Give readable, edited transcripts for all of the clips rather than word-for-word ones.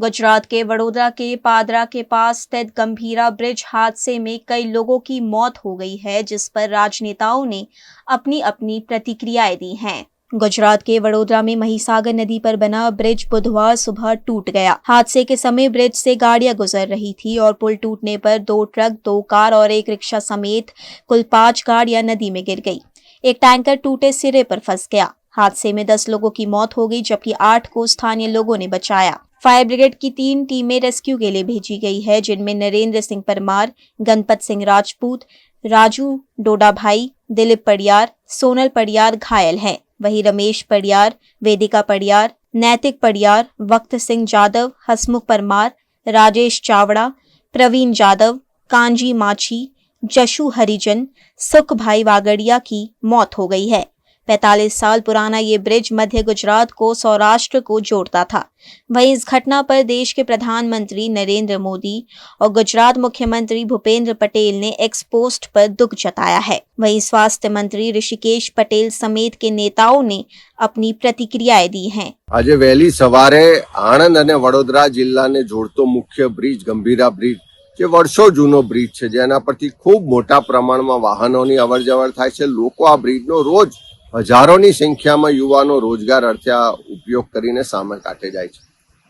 गुजरात के वडोदरा के पादरा के पास स्थित गंभीरा ब्रिज हादसे में कई लोगों की मौत हो गई है, जिस पर राजनेताओं ने अपनी अपनी प्रतिक्रियाएं दी हैं। गुजरात के वडोदरा में महिसागर नदी पर बना ब्रिज बुधवार सुबह टूट गया। हादसे के समय ब्रिज से गाड़ियां गुजर रही थी और पुल टूटने पर 2 ट्रक, 2 कार और एक रिक्शा समेत कुल 5 गाड़ियां नदी में गिर गई। एक टैंकर टूटे सिरे पर फंस गया। हादसे में 10 लोगों की मौत हो गई, जबकि 8 को स्थानीय लोगों ने बचाया। फायर ब्रिगेड की 3 टीमें रेस्क्यू के लिए भेजी गई है, जिनमें नरेंद्र सिंह परमार, गणपत सिंह राजपूत, राजू डोडाभाई, दिलीप पडियार, सोनल पडियार घायल हैं। वहीं रमेश पडियार, वेदिका पडियार, नैतिक पडियार, वक्त सिंह जादव, हसमुख परमार, राजेश चावड़ा, प्रवीण जादव, कांजी माची, जशु हरिजन, सुख भाई वागड़िया की मौत हो गई है। 45 साल पुराना ये ब्रिज मध्य गुजरात को सौराष्ट्र को जोड़ता था। वहीं इस घटना पर देश के प्रधानमंत्री नरेंद्र मोदी और गुजरात मुख्यमंत्री भूपेंद्र पटेल ने एक्स पोस्ट पर दुख जताया है। वहीं स्वास्थ्य मंत्री ऋषिकेश पटेल समेत के नेताओं ने अपनी प्रतिक्रियाएं दी हैं। आज वહેલી સવારે આણંદ અને વડોદરા જિલ્લાને જોડતો મુખ્ય બ્રિજ ગંભીરા બ્રિજ જે વર્ષો જૂનો બ્રિજ છે, જેના પરથી ખૂબ મોટા પ્રમાણમાં વાહનોની અવરજવર થાય છે। લોકો આ બ્રિજનો રોજ હજારોની સંખ્યામાં યુવાનો રોજગાર અર્થે આ ઉપયોગ કરીને સામે કાઢે જાય છે।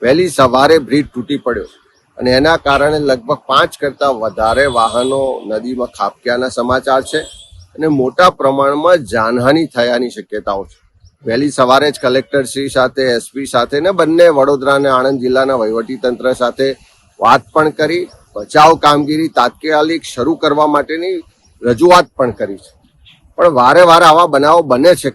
વહેલી સવારે બ્રિજ તૂટી પડ્યો અને એના કારણે લગભગ 5 કરતા વધારે વાહનો નદીમાં ખાબક્યાના સમાચાર છે અને મોટા પ્રમાણમાં જાનહાનિ થયાની શક્યતાઓ છે। વહેલી સવારે જ કલેક્ટર શ્રી સાથે એસપી સાથે ને બંને વડોદરા અને આણંદ જિલ્લાના વહીવટીતંત્ર સાથે વાત પણ કરી બચાવ કામગીરી તાત્કાલિક શરૂ કરવા માટેની રજૂઆત પણ કરી છે। પણ વારે વારે આવા બનાવો બને છે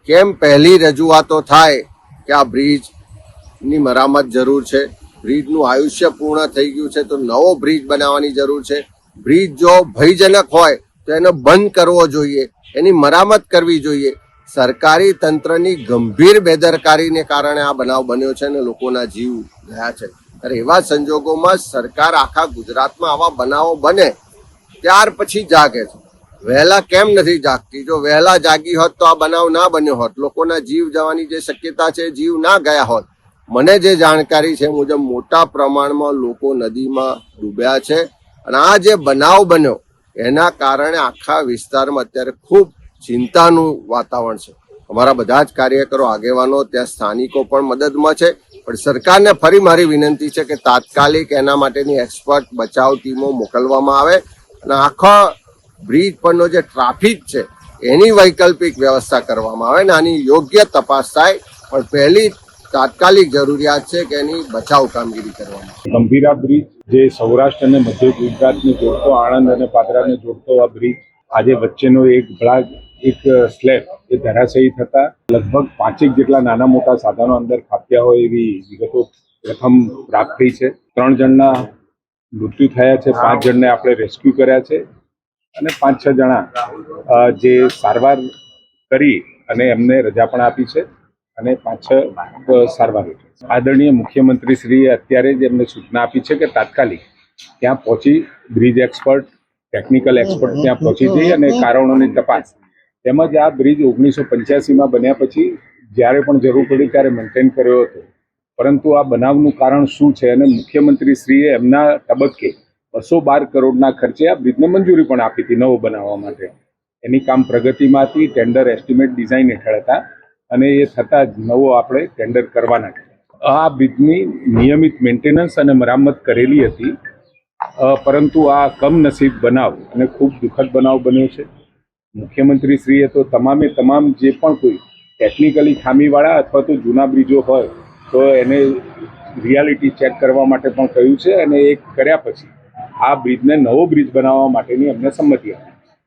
કેમ પહેલી રજૂઆતો થાય કે આ બ્રિજની મરામત જરૂર છે, બ્રિજનું આયુષ્ય પૂર્ણ થઈ ગયું છે તો નવો બ્રિજ બનાવવાની જરૂર છે। બ્રિજ જો ભયજનક હોય તો એને બંધ કરવો જોઈએ, એની મરામત કરવી જોઈએ। સરકારી તંત્રની ગંભીર બેદરકારીને કારણે આ બનાવ બન્યો છે અને લોકોના જીવ ગયા છે। ત્યારે એવા સંજોગોમાં સરકાર આખા ગુજરાતમાં આવા બનાવો બને ત્યાર પછી જાગે છે, વહેલા કેમ નથી જાગતી? જો વહેલા જાગી હોત તો આ બનાવ ના બન્યો હોત, લોકોના જીવ જવાની જે શક્યતા છે, જીવ ના ગયા હોત। મને જે જાણકારી છે મુજબ મોટા પ્રમાણમાં લોકો નદીમાં ડૂબ્યા છે અને આ જે બનાવ બન્યો એના કારણે આખા વિસ્તારમાં અત્યારે ખૂબ ચિંતાનું વાતાવરણ છે। અમારા બધા જ કાર્યકરો આગેવાનો ત્યાં સ્થાનિકો પણ મદદમાં છે, પણ સરકારને ફરી મારી વિનંતી છે કે તાત્કાલિક એના માટેની એક્સપર્ટ બચાવ ટીમો મોકલવામાં આવે અને આખા બ્રિજ પરનો જે ટ્રાફિક છે એની વૈકલ્પિક વ્યવસ્થા કરવામાં આવે અને આની યોગ્ય તપાસ થાય। પણ પહેલી તાત્કાલિક જરૂરિયાત છે કે એની બચાવ કામગીરી કરવામાં આવે। ગંભીરા બ્રિજ જે સૌરાષ્ટ્ર અને મધ્ય ગુજરાતને જોડતો, આણંદ અને પાદરાને જોડતો આ બ્રિજ આજે વચ્ચેનો એક ભાગ, એક સ્લેબ એ ધરાશયી થતા લગભગ 5 જેટલા નાના મોટા સાધનો અંદર ખાબક્યા હોય એવી વિગતો પ્રથમ પ્રાપ્ત થઈ છે। 3 જણના મૃત્યુ થયા છે, 5 જણને આપણે રેસ્ક્યુ કર્યા છે અને 5-6 જણા જે સારવાર કરી અને એમને રજા પણ આપી છે અને 5-6 સારવાર હેઠળ। આદરણીય મુખ્યમંત્રી શ્રીએ અત્યારે જ એમને સૂચના આપી છે કે તાત્કાલિક ત્યાં પહોંચી બ્રિજ એક્સપર્ટ, ટેકનિકલ એક્સપર્ટ ત્યાં પહોંચી જઈ અને કારણોની તપાસ તેમજ આ બ્રિજ 1985માં બન્યા પછી જ્યારે પણ જરૂર પડી ત્યારે મેન્ટેન કર્યો હતો, પરંતુ આ બનાવનું કારણ શું છે અને મુખ્યમંત્રીશ્રીએ એમના તબક્કે 212 કરોડના ખર્ચે આ બ્રિજને મંજૂરી પણ આપી હતી નવો બનાવવા માટે। એની કામ પ્રગતિમાં હતી, ટેન્ડર એસ્ટિમેટ ડિઝાઇન હેઠળ હતા અને એ થતાં જ નવો આપણે ટેન્ડર કરવાના છે। આ બ્રિજની નિયમિત મેન્ટેનન્સ અને મરામત કરેલી હતી, પરંતુ આ કમનસીબ બનાવ અને ખૂબ દુઃખદ બનાવ બન્યો છે। મુખ્યમંત્રીશ્રીએ તો તમામે તમામ જે પણ કોઈ ટેકનિકલી ખામીવાળા અથવા તો જૂના બ્રિજો હોય તો એને રિયાલિટી ચેક કરવા માટે પણ કહ્યું છે અને એ કર્યા પછી આ બ્રિજને નવો બ્રિજ બનાવવા માટેની અમને સંમતિ આપી।